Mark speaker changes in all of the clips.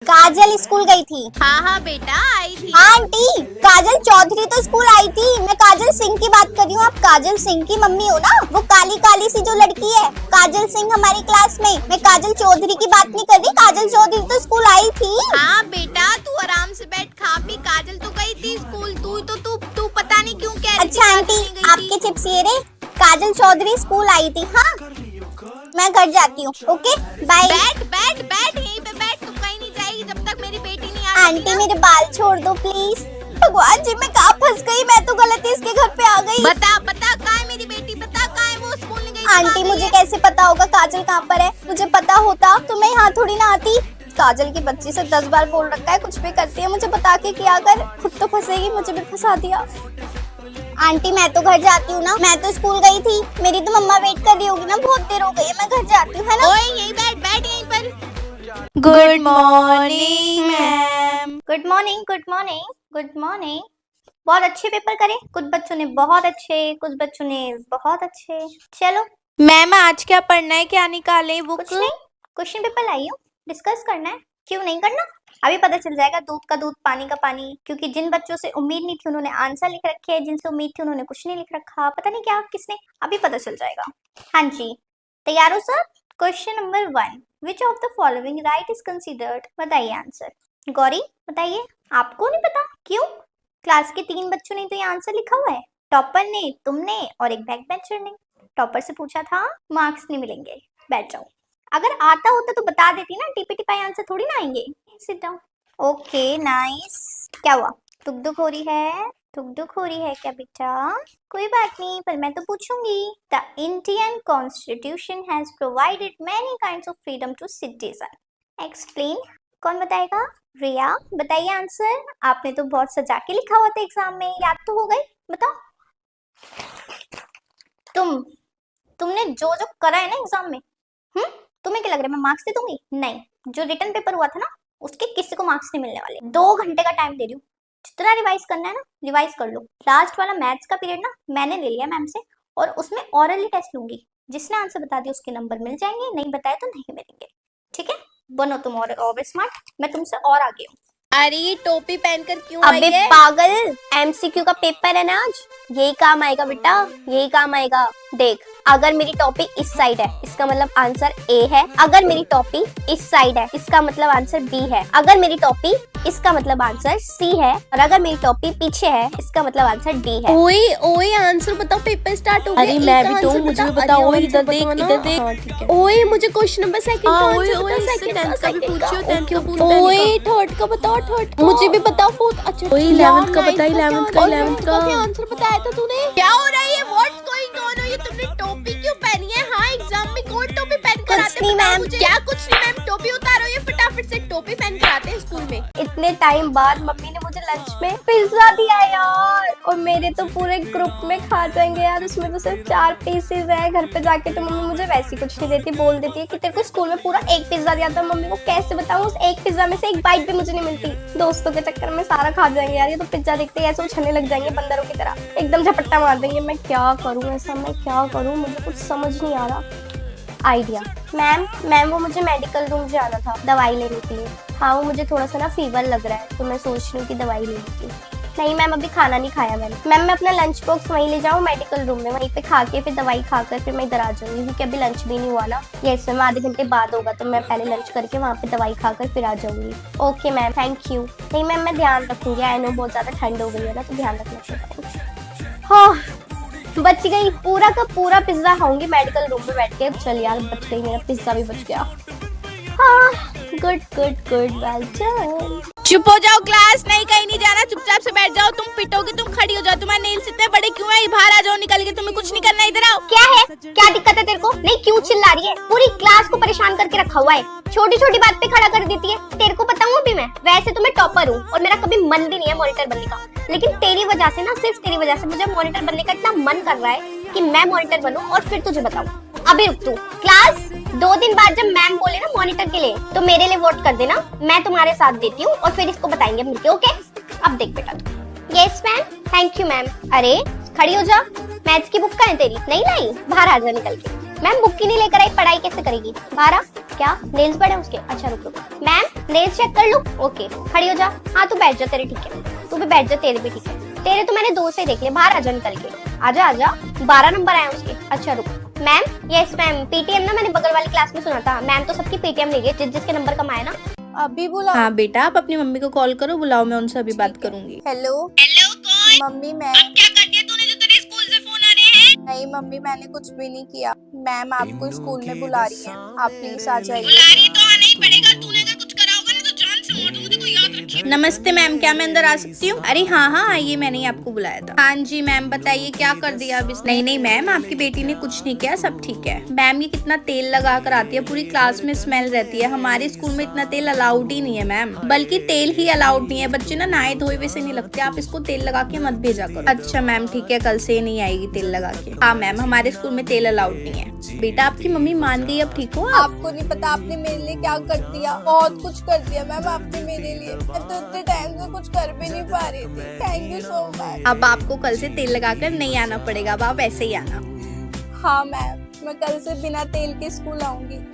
Speaker 1: काजल school गई थी।
Speaker 2: हाँ हाँ बेटा आई थी।
Speaker 1: हाँ आंटी, काजल चौधरी तो स्कूल आई थी। मैं काजल सिंह की बात कर रही हूँ। आप काजल सिंह की मम्मी हो ना? वो काली काली सी जो लड़की है, काजल सिंह हमारी क्लास में। मैं काजल चौधरी की बात नहीं कर रही। काजल चौधरी तो स्कूल आई थी।
Speaker 2: हाँ बेटा तू आराम से बैठ खा पी। काजल तो गई थी स्कूल, तू पता नहीं क्यों कह रही थी।
Speaker 1: अच्छा आंटी, आपके चिप्स ये रहे। काजल चौधरी स्कूल आई थी। हाँ मैं घर जाती हूँ। Okay bye.
Speaker 2: बैठ बैठ बैठ यहीं पे बैठ, तू कहीं नहीं जाएगी जब तक मेरी बेटी नहीं आ
Speaker 1: आंटी मेरे बाल छोड़ दो प्लीज। भगवान जी मैं कहाँ फंस गई। मैं तो गलती इसके घर पे आ गई।
Speaker 2: बता बता कहाँ है मेरी बेटी, बता कहाँ है वो, स्कूल नहीं गई तो
Speaker 1: आंटी
Speaker 2: कहाँ गई
Speaker 1: मुझे
Speaker 2: है?
Speaker 1: कैसे पता होगा काजल कहाँ पर है? मुझे पता होता तो मैं यहाँ थोड़ी ना आती। काजल की बच्ची से 10 बार बोल रखा है कुछ भी करती है मुझे बता के किया कर। खुद तो फंसेगी, मुझे भी फंसा दिया। आंटी मैं तो घर जाती हूँ ना। मैं तो स्कूल गई थी। मेरी तो मम्मा वेट कर रही होगी ना, बहुत देर हो गई है। मैं घर जाती हूँ, है ना?
Speaker 2: ओए यहीं बैठ बैठ यहीं पर।
Speaker 3: Good morning ma'am.
Speaker 1: Good morning, good morning, good morning. बहुत अच्छे पेपर करे। कुछ बच्चों ने बहुत अच्छे, कुछ बच्चों ने बहुत अच्छे। चलो
Speaker 3: मैम आज क्या पढ़ना है, क्या निकाले बुक?
Speaker 1: कुछ नहीं, क्वेश्चन पेपर लाई हूँ, डिस्कस करना है। क्यों नहीं करना? अभी पता चल जाएगा दूध का दूध पानी का पानी। क्योंकि जिन बच्चों से उम्मीद नहीं थी उन्होंने आंसर लिख रखे हैं, जिनसे उम्मीद थी उन्होंने कुछ नहीं लिख रखा। पता नहीं क्या किसने, अभी पता चल जाएगा। हाँ जी तैयार हो sir? Question number 1, which of the following right is considered? बताइए आंसर। गौरी बताइए, आपको नहीं पता? क्यों? क्लास के 3 बच्चों ने तो ये आंसर लिखा हुआ है, टॉपर ने, तुमने और एक बैक बेंचर ने। टॉपर से पूछा था, मार्क्स नहीं मिलेंगे, बैठ जाओ। अगर आता होता तो बता देती ना, टीपी पाई आंसर थोड़ी ना आएंगे। Sit down. Okay nice. क्या हुआ? दुख हो रही है? दुख हो रही है क्या बेटा? कोई बात नहीं, पर मैं तो पूछूंगी। The Indian constitution has provided many kinds of freedom to citizen. Explain. कौन बताएगा? रिया बताइए आंसर। आपने तो बहुत सजा के लिखा हुआ था एग्जाम में, याद तो हो गई। बताओ। तुमने जो जो करा है ना एग्जाम में, तुम्हें क्या लग रहा है मैं मार्क्स दे दूंगी? नहीं, जो रिटन पेपर हुआ था ना उसके किसी को मार्क्स नहीं मिलने वाले। 2 घंटे का टाइम दे रही हूँ, जितना रिवाइज करना है ना रिवाइज कर लो। लास्ट वाला मैथ्स का पीरियड ना मैंने ले लिया मैम से, और उसमें ऑरली टेस्ट लूंगी। जिसने आंसर बता दिया उसके नंबर मिल जाएंगे, नहीं बताया तो नहीं मिलेंगे। ठीक है, बनो तुम और ओवर स्मार्ट। मैं तुमसे और आगे हूँ।
Speaker 2: अरे ये टोपी पहनकर क्यों आई
Speaker 1: अबे
Speaker 2: है?
Speaker 1: पागल, एमसीक्यू का पेपर है ना आज, यही काम आएगा बेटा, यही काम आएगा। देख, अगर मेरी टॉपी इस साइड है इसका मतलब आंसर ए है। अगर मेरी टॉपी इस साइड है इसका मतलब आंसर बी है। अगर मेरी टॉपी इसका मतलब आंसर सी है, और अगर मेरी टॉपी पीछे है इसका मतलब आंसर डी है।
Speaker 2: ओए ओए आंसर बताओ, पेपर स्टार्ट हो गया।
Speaker 3: अरे मैं भी तो, मुझे भी बताओ। ओए इधर देख, इधर देख।
Speaker 2: हाँ, ठीक है। ओए मुझे क्वेश्चन नंबर सेकंड का आंसर बता। सेकंड का भी पूछियो, 10 का पूछ।
Speaker 3: ओए थर्ड का बताओ, थर्ड का।
Speaker 2: मुझे भी बताओ फोर्थ। अच्छा
Speaker 3: ओए 11th का बता, 11th का, 11th का।
Speaker 2: आंसर बताया था तूने। क्या हो रहा है ये? What's going on? ये तुमने टोपी क्यों पहनी है? हाँ एग्जाम में कौन टोपी पहन कर आते हैं?
Speaker 1: मैम।
Speaker 2: क्या कुछ नहीं मैम, टोपी उतारो, ये फटाफट से टोपी पहन कर आते हैं स्कूल में।
Speaker 1: इतने टाइम बाद मम्मी ने मुझे लंच में पिज्जा दिया यार, और मेरे तो पूरे ग्रुप में खा जाएंगे यार। उसमें तो सिर्फ 4 पीसेस है। घर पे जाके तो मम्मी मुझे वैसे कुछ नहीं देती, बोल देती है कि तेरे को स्कूल में पूरा एक पिज्जा दिया था। मम्मी को कैसे बताऊं, उस एक पिज्जा में से एक बाइट भी मुझे नहीं मिलती। दोस्तों के चक्कर में सारा खा जाएंगे यार। ये तो पिज्जा देखते ही ऐसे उछलने लग जाएंगे बंदरों की तरह, एकदम झपट्टा मार देंगे। मैं क्या करूं ऐसा, मैं क्या करूं? मुझे कुछ समझ नहीं आ रहा। आइडिया। मैम वो मुझे मेडिकल रूम जाना था दवाई लेने के लिए। हाँ वो मुझे थोड़ा सा ना फीवर लग रहा है, तो मैं सोच रही हूँ कि दवाई ले लेती हूँ। नहीं मैम अभी खाना नहीं खाया मैंने। मैम मैं अपना लंच बॉक्स वहीं ले जाऊँ मेडिकल रूम में, वहीं पे खा के फिर दवाई खाकर फिर मैं इधर आ जाऊंगी, क्योंकि अभी लंच भी नहीं हुआ ना। यस मैम, आधे घंटे बाद होगा, तो मैं पहले लंच करके वहाँ पे दवाई खाकर फिर आ जाऊंगी। Okay ma'am, thank you. नहीं मैम मैं ध्यान रखूंगी। आई नो बहुत ज्यादा ठंड हो गई है ना, तो ध्यान रखना चाहिए। हाँ बच गई, पूरा का पूरा पिज्जा खाऊंगी मेडिकल रूम में बैठ के। चल यार बच गई, मेरा पिज्जा भी बच गया। हाँ good good good, well done.
Speaker 2: चुप हो जाओ, क्लास नहीं, कहीं नहीं जाना, चुपचाप से बैठ जाओ। तुम पिटोगे, तुम खड़ी हो जाओ। तुम्हारे नेल्स इतने बड़े क्यों है? बाहर आ जाओ निकल के, तुम्हें कुछ नहीं करना। इधर आओ।
Speaker 1: क्या है? क्या दिक्कत है तेरे को? नहीं क्यों चिल्ला रही है? पूरी क्लास को परेशान करके रखा हुआ है, छोटी छोटी बात पे खड़ा कर देती है। तेरे को बताऊं अभी मैं, वैसे तो मैं टॉपर हूँ और मेरा कभी मन भी नहीं है मॉनिटर बनने का, लेकिन तेरी वजह से ना, सिर्फ तेरी वजह से मुझे मॉनिटर बनने का इतना मन कर रहा है कि मैं मॉनिटर बनूं और फिर तुझे बताऊं। अभी रुक तू। क्लास 2 दिन बाद जब मैम बोले ना मॉनिटर के लिए, तो मेरे लिए वोट कर देना। मैं तुम्हारे साथ देती हूँ और फिर इसको बताएंगे मिलके। ओके अब देख बेटा तू। Yes ma'am, thank you ma'am. अरे खड़ी हो जा, मैथ्स की बुक कहाँ है तेरी? नहीं लाई? बाहर आ जा निकल के। मैम बुक ही नहीं लेकर आई, पढ़ाई कैसे करेगी? बाहर आ। क्या नेल्स बड़े हैं उसके? अच्छा रुक रुक। मैम नेल्स चेक कर लूं? ओके खड़ी हो जा। हाँ तू बैठ जा, तेरे ठीक है, तू भी बैठ जा, तेरे भी ठीक है। तेरे तो मैंने 2 से देख ले, बाहर आजा निकल के, आजा आजा। 12 नंबर आए उसके। अच्छा रुक। मैम यस मैम, पीटीएम ना मैंने बगल वाली क्लास में सुना था, मैम तो सबकी पीटीएम ले गई जिसके नंबर कम आए ना।
Speaker 3: अभी बुलाओ।
Speaker 2: हाँ बेटा, आप अपनी मम्मी को कॉल करो, बुलाओ, मैं उनसे अभी बात करूंगी।
Speaker 3: हेलो
Speaker 2: हेलो कौन?
Speaker 3: मम्मी, मैं
Speaker 2: अब क्या कर दिया तूने जो तेरे स्कूल से फोन आ रहे हैं?
Speaker 3: नहीं मम्मी, मैंने कुछ भी नहीं किया। मैम आपको स्कूल में बुला रही हैं, आप प्लीज आ जाइए।
Speaker 2: बुला रही तो आना ही पड़ेगा, तूने अगर कुछ करा होगा ना तो जान से मार दूंगी, देखो याद रखिए। नमस्ते मैम, क्या मैं अंदर आ सकती हूँ? अरे हाँ हाँ आइए, मैंने ही आपको बुलाया था। हाँ जी मैम बताइए क्या कर दिया अब इसने? नहीं मैम, आपकी बेटी ने कुछ नहीं किया, सब ठीक है। मैम ये कितना तेल लगा कर आती है, पूरी क्लास में स्मेल रहती है। हमारे स्कूल में इतना तेल अलाउड ही नहीं है मैम, बल्कि तेल ही अलाउड नहीं है। बच्चे ना नहाए धोए वैसे नहीं लगते, आप इसको तेल लगा के मत भेजा करो। अच्छा मैम ठीक है, कल से नहीं आएगी तेल लगा के। हाँ मैम, हमारे स्कूल में तेल अलाउड नहीं है। बेटा आपकी मम्मी मान गई, अब ठीक हो आप?
Speaker 3: आपको नहीं पता आपने मेरे लिए क्या कर दिया, बहुत कुछ कर दिया मैम आपने मेरे लिए। मैं तो इतने टाइम से कुछ कर भी नहीं पा रही थी। Thank you so much.
Speaker 2: अब आपको कल से तेल लगाकर नहीं आना पड़ेगा, अब आप ऐसे ही आना।
Speaker 3: हाँ मैम, मैं कल से बिना तेल के स्कूल आऊंगी।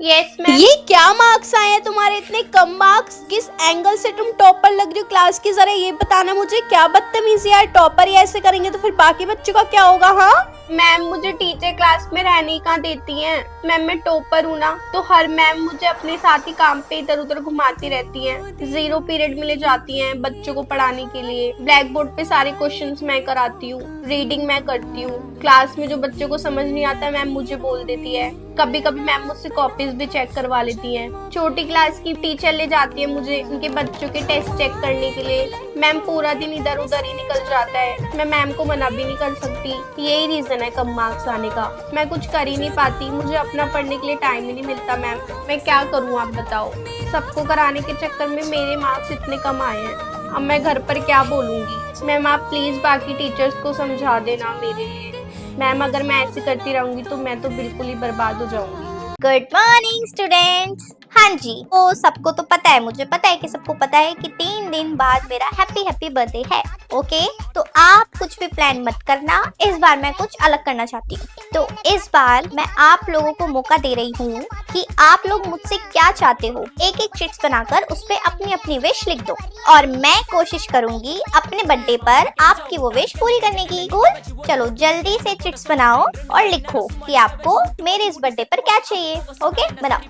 Speaker 1: Yes ma'am.
Speaker 2: ये क्या मार्क्स आए हैं तुम्हारे, इतने कम मार्क्स? किस एंगल से तुम टॉपर लग रही हो क्लास की, जरा ये बताना मुझे। क्या बदतमीजी यार, टॉपर ही ऐसे करेंगे तो फिर बाकी बच्चों का क्या होगा? हाँ
Speaker 1: मैम मुझे टीचर क्लास में रहने ही कहाँ देती हैं। मैम मैं टॉपर हूँ ना, तो हर मैम मुझे अपने साथ ही काम पे इधर उधर घुमाती रहती हैं। 0 पीरियड में ले जाती हैं बच्चों को पढ़ाने के लिए। ब्लैक बोर्ड पे सारे क्वेश्चंस मैं कराती हूँ, रीडिंग मैं करती हूँ। क्लास में जो बच्चों को समझ नहीं आता मैम मुझे बोल देती है। कभी कभी मैम मुझसे कॉपीज भी चेक करवा लेती हैं। छोटी क्लास की टीचर ले जाती है मुझे उनके बच्चों के टेस्ट चेक करने के लिए। मैम पूरा दिन इधर उधर ही निकल जाता है, मैं मैम को मना भी नहीं कर सकती। यही रीजन है कम मार्क्स आने का, मैं कुछ कर ही नहीं पाती, मुझे अपना पढ़ने के लिए टाइम ही नहीं मिलता। मैम मैं क्या करूँ आप बताओ, सबको कराने के चक्कर में मेरे मार्क्स इतने कम आए हैं। अब मैं घर पर क्या बोलूँगी? मैम आप प्लीज बाकी टीचर्स को समझा देना मेरे लिए। मैम अगर मैं ऐसे करती रहूंगी तो मैं तो बिल्कुल ही बर्बाद हो जाऊंगी।
Speaker 4: Good morning students. हाँ जी, वो सबको तो पता है, मुझे पता है कि सबको पता है कि 3 दिन बाद मेरा हैप्पी बर्थडे है। ओके, तो आप कुछ भी प्लान मत करना, इस बार मैं कुछ अलग करना चाहती हूँ। तो इस बार मैं आप लोगों को मौका दे रही हूँ कि आप लोग मुझसे क्या चाहते हो, एक एक चिट्स बनाकर उस पे अपनी अपनी विश लिख दो, और मैं कोशिश करूंगी अपने बर्थडे पर आपकी वो विश पूरी करने की। कूल, चलो जल्दी से चिट्स बनाओ और लिखो कि आपको मेरे इस बर्थडे पर क्या चाहिए। ओके बनाओ।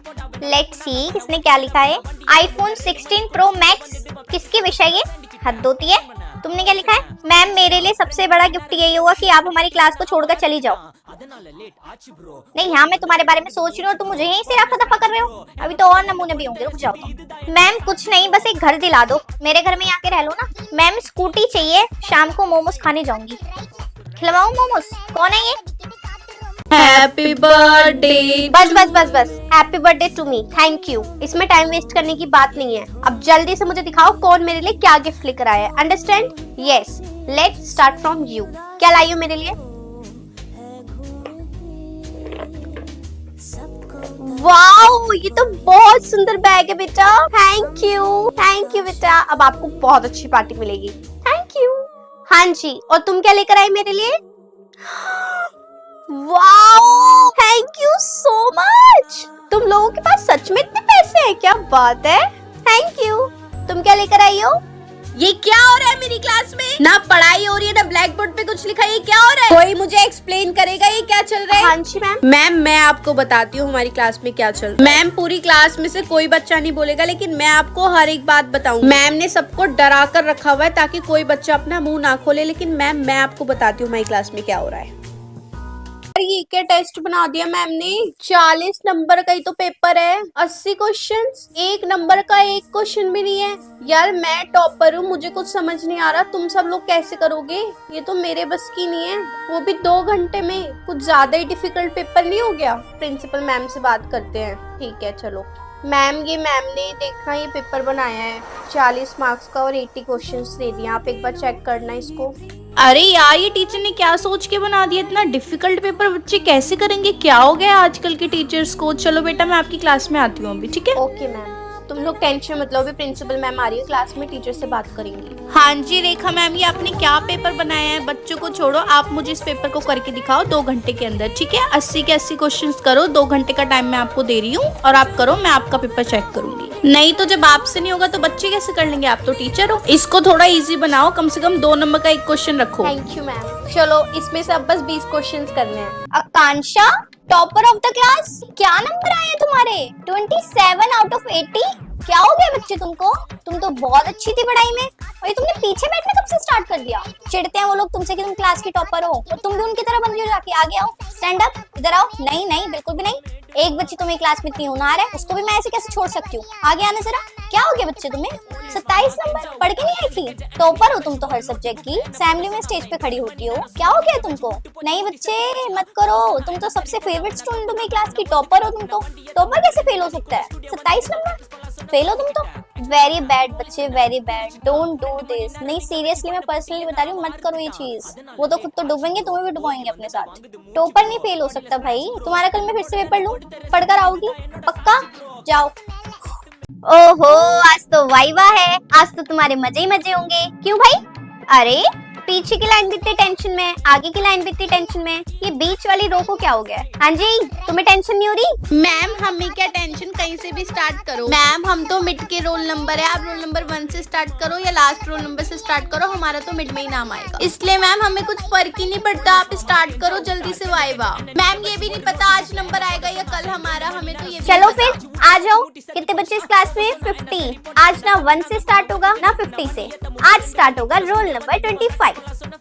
Speaker 4: लेट्स सी किसने क्या लिखा है। iPhone 16 Pro Max किसकी विश है ये? हद होती है। तुमने क्या लिखा है? मैम मेरे लिए सबसे बड़ा गिफ्ट यही होगा कि आप हमारी क्लास को छोड़कर चली जाओ। नहीं हाँ, मैं तुम्हारे बारे में सोच रही हूँ, तुम मुझे यहीं से रफा दफा कर रहे हो। अभी तो और नमूने भी होंगे, रुक जाओ तुम। मैम कुछ नहीं, बस एक घर दिला दो, मेरे घर में आके रह लो ना। मैम स्कूटी चाहिए, शाम को मोमोज खाने जाऊंगी। खिलवाऊं मोमोज? कौन है ये?
Speaker 2: Happy birthday.
Speaker 1: बस बस बस बस, happy birthday to me, thank you. इसमें टाइम वेस्ट करने की बात नहीं है। अब जल्दी से मुझे दिखाओ कौन मेरे लिए क्या गिफ्ट लेकर आया है। Understand? Yes, let's start from you. क्या लाई हो मेरे लिए? वाओ, ये तो बहुत सुंदर बैग है बेटा। थैंक यू बेटा। अब आपको बहुत अच्छी पार्टी मिलेगी। Thank you. हाँ जी, और तुम क्या लेकर आई मेरे लिए? Wow, thank you so much. तुम लोगों के पास सच में इतने पैसे हैं, क्या बात है। Thank you. तुम क्या लेकर आई हो?
Speaker 2: ये क्या हो रहा है मेरी क्लास में? ना पढ़ाई हो रही है ना ब्लैक बोर्ड पे कुछ लिखा है, ये क्या हो रहा है? कोई मुझे एक्सप्लेन करेगा ये क्या चल रहा है?
Speaker 1: हाँ जी मैम।
Speaker 2: मैम मैं आपको बताती हूँ हमारी क्लास में क्या चल रहा है। मैम पूरी क्लास में से कोई बच्चा नहीं बोलेगा, लेकिन मैं आपको हर एक बात बताऊंगी। मैम ने सबको डरा कर रखा हुआ है ताकि कोई बच्चा अपना मुंह ना खोले, लेकिन मैम मैं आपको बताती हूँ हमारी क्लास में क्या हो रहा है।
Speaker 1: ये क्या टेस्ट बना दिया मैम ने? 40 नंबर का ही तो पेपर है, 80 क्वेश्चंस, 1 नंबर का एक क्वेश्चन भी नहीं है। यार मैं टॉपर हूँ, मुझे कुछ समझ नहीं आ रहा, तुम सब लोग कैसे करोगे? ये तो मेरे बस की नहीं है, वो भी 2 घंटे में। कुछ ज्यादा ही डिफिकल्ट पेपर नहीं हो गया? प्रिंसिपल मैम से बात करते हैं। ठीक है चलो। मैम ये मैम ने देखा ये पेपर बनाया है 40 मार्क्स का और 80 क्वेश्चंस दे दिए। आप एक बार चेक करना इसको।
Speaker 2: अरे यार ये टीचर ने क्या सोच के बना दिया, इतना डिफिकल्ट पेपर बच्चे कैसे करेंगे? क्या हो गया आजकल के टीचर्स को? चलो बेटा मैं आपकी क्लास में आती हूँ अभी, ठीक है?
Speaker 1: Okay ma'am.
Speaker 2: तुम लोग टेंशन मत लो, अभी प्रिंसिपल मैम आ रही है, क्लास में टीचर से बात करेंगी। हाँ जी रेखा मैम, ये आपने क्या पेपर बनाया है? बच्चों को छोड़ो, आप मुझे इस पेपर को करके दिखाओ 2 घंटे के अंदर, ठीक है? 80 के 80 क्वेश्चंस करो, 2 घंटे का टाइम मैं आपको दे रही हूँ और आप करो, मैं आपका पेपर चेक करूंगी। नहीं तो जब आपसे नहीं होगा तो बच्चे कैसे कर लेंगे? आप तो टीचर हो। इसको थोड़ा इजी बनाओ, कम से कम 2 नंबर का एक क्वेश्चन रखो।
Speaker 1: Thank you ma'am. चलो इसमें से अब बस 20 क्वेश्चंस करने हैं।
Speaker 4: आकांक्षा, टॉपर ऑफ द क्लास, क्या नंबर आए तुम्हारे? 27 आउट ऑफ 80। क्या हो गया बच्चे तुमको? तुम तो बहुत अच्छी थी पढ़ाई में, और ये तुमने पीछे बैठना कब से स्टार्ट कर दिया? चिढ़ते हैं वो लोग तुमसे कि तुम क्लास की टॉपर हो, और तुम भी उनकी तरह बन जाओ। जाके आगे आओ, स्टैंड अप, इधर आओ। नहीं नहीं, बिल्कुल भी नहीं। एक बच्ची तुम्हें क्लास में इतनी होनहार है, उसको भी मैं ऐसे कैसे छोड़ सकती हूँ? आगे आने जरा। क्या हो गया बच्चे तुम्हें? 27 नंबर पढ़ के नहीं आई थी? टॉपर हो तुम तो हर सब्जेक्ट की, असेंबली में स्टेज पे खड़ी होती हो। क्या हो गया तुमको? नहीं बच्चे मत करो, तुम तो सबसे फेवरेट स्टूडेंट हो मेरी क्लास की, टॉपर हो तुम तो। टॉपर कैसे फेल हो सकता है? 27 नंबर फेल हो तुम तो? वेरी बैड बच्चे, very bad. Don't do this. नहीं सीरियसली, मैं पर्सनली बता रही हूँ, मत करो ये चीज। वो तो खुद तो डूबेंगे, तुम्हें भी डुबाएंगे अपने साथ। टॉपर नहीं फेल हो सकता भाई। तुम्हारा कल मैं फिर से पेपर लूं, पढ़कर आओगी पक्का? जाओ। ओहो, आज तो वाइवा है, आज तो तुम्हारे मजे ही मजे होंगे। क्यों भाई? अरे पीछे की लाइन भी इतनी टेंशन में, आगे की लाइन भी इतनी टेंशन में, ये बीच वाली रो को क्या हो गया? हाँ जी, तुम्हें टेंशन नहीं हो रही?
Speaker 2: मैम हमें क्या टेंशन, कहीं से भी स्टार्ट करो। मैम हम तो मिड के रोल नंबर है, आप रोल नंबर 1 से स्टार्ट करो या लास्ट रोल नंबर से स्टार्ट करो, हमारा तो मिड में ही नाम आएगा। इसलिए मैम हमें कुछ फर्क ही नहीं पड़ता, आप स्टार्ट करो जल्दी से वाइवा। मैम ये भी नहीं पता आज नंबर आएगा या कल हमारा, हमें तो ये
Speaker 4: चलो फिर आ जाओ। कितने बच्चे इस क्लास में? 50। आज ना 1 से स्टार्ट होगा ना 50 से। आज स्टार्ट होगा roll number 25,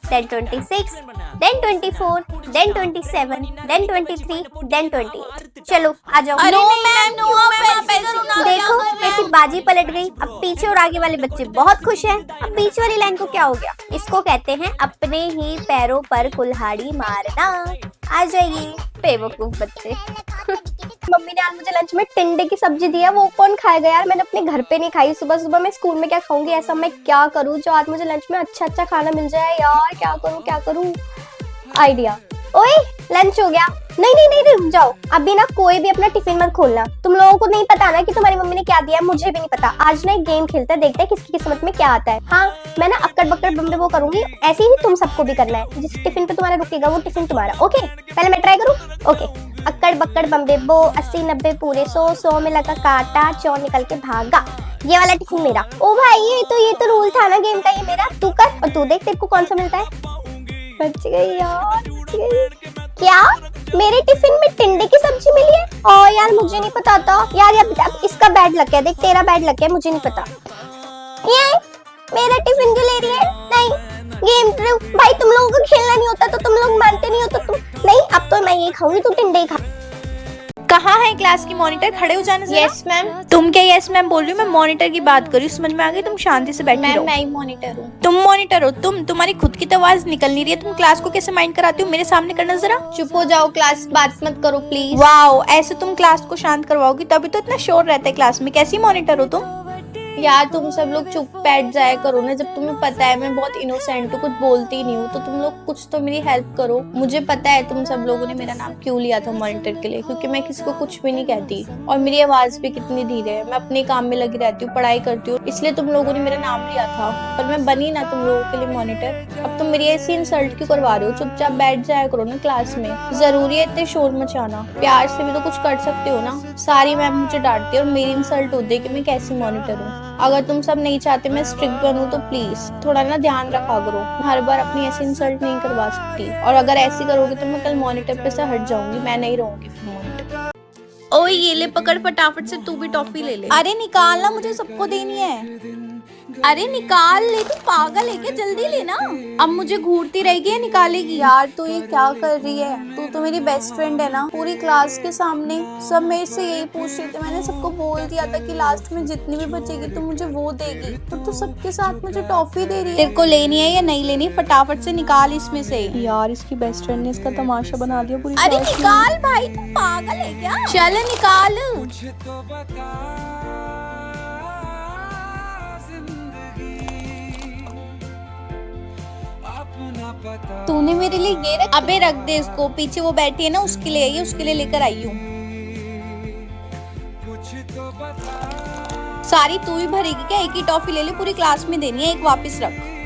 Speaker 4: then 26, then 24, then 27, then 23, then 28। चलो आ जाओ।
Speaker 2: अरे मैम नो, आप ऐसे ना
Speaker 4: देखो कैसी बाजी पलट गई। अब पीछे और आगे वाले बच्चे बहुत खुश हैं। अब बीच वाली लाइन को क्या हो गया? इसको कहते हैं अपने ही पैरों पर कुल्हाड़ी मारना। आ जाइए बेवकूफ बच्चे।
Speaker 1: मम्मी ने आज मुझे लंच में टिंडे की सब्जी दी है, वो कौन खाएगा यार? मैंने अपने घर पे नहीं खाई। सुबह सुबह मैं स्कूल में क्या खाऊंगी? ऐसा मैं क्या करूँ जो आज मुझे लंच में अच्छा अच्छा खाना मिल जाए यार? क्या करूँ? आइडिया। ओए लंच हो गया। नहीं नहीं नहीं, रुक जाओ। अभी ना कोई भी अपना टिफिन मत खोलना। तुम लोगों को नहीं पता ना कि तुम्हारी मम्मी ने क्या दिया है? मुझे भी नहीं पता। आज ना एक गेम खेलते हैं, देखते हैं किसकी किस्मत में क्या आता है। हाँ मैं ना अक्कड़ बक्कड़ बम्बे वो करूंगी, ऐसे ही तुम सबको भी करना है। जिस टिफिन पे तुम्हारा रुकेगा वो टिफिन तुम्हारा। ओके पहले मैं ट्राई करूँ? ओके। अक्कड़ बक्कड़ बम्बे बो, 80 90 पूरे 100 में लगा कांटा, चोर निकल के भागा। ये वाला टिफिन मेरा। ओ भाई ये तो रूल था ना गेम का, ये मेरा। तू कर और तू देख तेरे को कौन सा मिलता है। बच गई यार, बच गई। क्या मेरे टिफिन में टिंडे की सब्जी मिली है? ओ यार मुझे नहीं पता था यार। अब इसका बैड लग गया, देख तेरा बैड लग गया, मुझे नहीं पता। ये मेरा टिफिन क्यों ले रही है? नहीं गेम भाई, तुम लोगों को खेलना नहीं होता तो तुम लोग मानते नहीं हो तो तुम नहीं। अब तो मैं ये खाऊंगी, तू टिंडे ही खा।
Speaker 2: कहाँ है क्लास की मॉनिटर? खड़े हो जाने से।
Speaker 1: Yes ma'am.
Speaker 2: तुम क्या यस मैम बोल रही हो? मैं मॉनिटर की बात कर रही हूँ, समझ में आ गई? तुम शांति से बैठी रहो।
Speaker 1: मैं ही मॉनिटर हूँ।
Speaker 2: तुम मॉनिटर हो? तुम्हारी खुद की तो आवाज निकल नहीं रही है, तुम क्लास को कैसे माइंड कराती हो? मेरे सामने करना जरा।
Speaker 1: चुप हो जाओ, क्लास बात मत करो प्लीज।
Speaker 2: वाओ, ऐसे तुम क्लास को शांत करवाओगी? तभी तो इतना शोर रहता है क्लास में। कैसी मॉनिटर हो तुम?
Speaker 1: यार तुम सब लोग चुप बैठ जाया करो ना, जब तुम्हें पता है मैं बहुत इनोसेंट हूँ, कुछ बोलती नहीं हूँ, तो तुम लोग कुछ तो मेरी हेल्प करो। मुझे पता है तुम सब लोगों ने मेरा नाम क्यों लिया था मॉनिटर के लिए, क्योंकि मैं किसी को कुछ भी नहीं कहती और मेरी आवाज भी कितनी धीरे है। मैं अपने काम में लगी रहती हूँ, पढ़ाई करती हूँ, इसलिए तुम लोगों ने मेरा नाम लिया था। पर मैं बनी ना तुम लोगों के लिए मॉनिटर। अब तुम मेरी ऐसी इंसल्ट क्यों करवा रहे हो? चुपचाप बैठ जाया करो ना क्लास में। जरूरी है इतने शोर मचाना? प्यार से भी तो कुछ कर सकते हो ना। सारी मैम मुझे डांटती है और मेरी इंसल्ट होती है कि मैं कैसी मॉनिटर हूँ। अगर तुम सब नहीं चाहते मैं स्ट्रिक्ट बनूं तो प्लीज थोड़ा ना ध्यान रखा करो। हर बार अपनी ऐसी इंसल्ट नहीं करवा सकती, और अगर ऐसी करोगे तो मैं कल मॉनिटर पे से हट जाऊंगी, मैं नहीं रहूंगी फिर मॉनिटर।
Speaker 2: ओए ये ले पकड़, फटाफट से तू भी टॉफी ले ले। अरे निकाल ना, मुझे सबको देनी है। अरे निकाल ले, तू पागल है क्या? जल्दी लेना। अब मुझे घूरती रहेगी या निकालेगी?
Speaker 3: यार तू ये क्या कर रही है? तू तो मेरी बेस्ट फ्रेंड है ना। पूरी क्लास के सामने सब मेरे से यही पूछ रहे थे। मैंने सबको बोल दिया था कि लास्ट में जितनी भी बचेगी तो मुझे वो देगी, तो सबके साथ मुझे टॉफी दे रही है।
Speaker 2: तेरे को लेनी है या नहीं लेनी? फटाफट से निकाल इसमें से।
Speaker 3: यार इसकी बेस्ट फ्रेंड ने इसका तमाशा बना दिया पूरी।
Speaker 2: अरे निकाल भाई, तू पागल है क्या? चल निकाल।
Speaker 3: तूने मेरे लिए ये रख।
Speaker 2: अबे रख दे इसको, पीछे वो बैठी है ना उसके लिए, ये उसके लिए लेकर आई हूँ। सारी तू ही भरेगी क्या? एक ही टॉफी ले ले, पूरी क्लास में देनी है, एक वापस रख।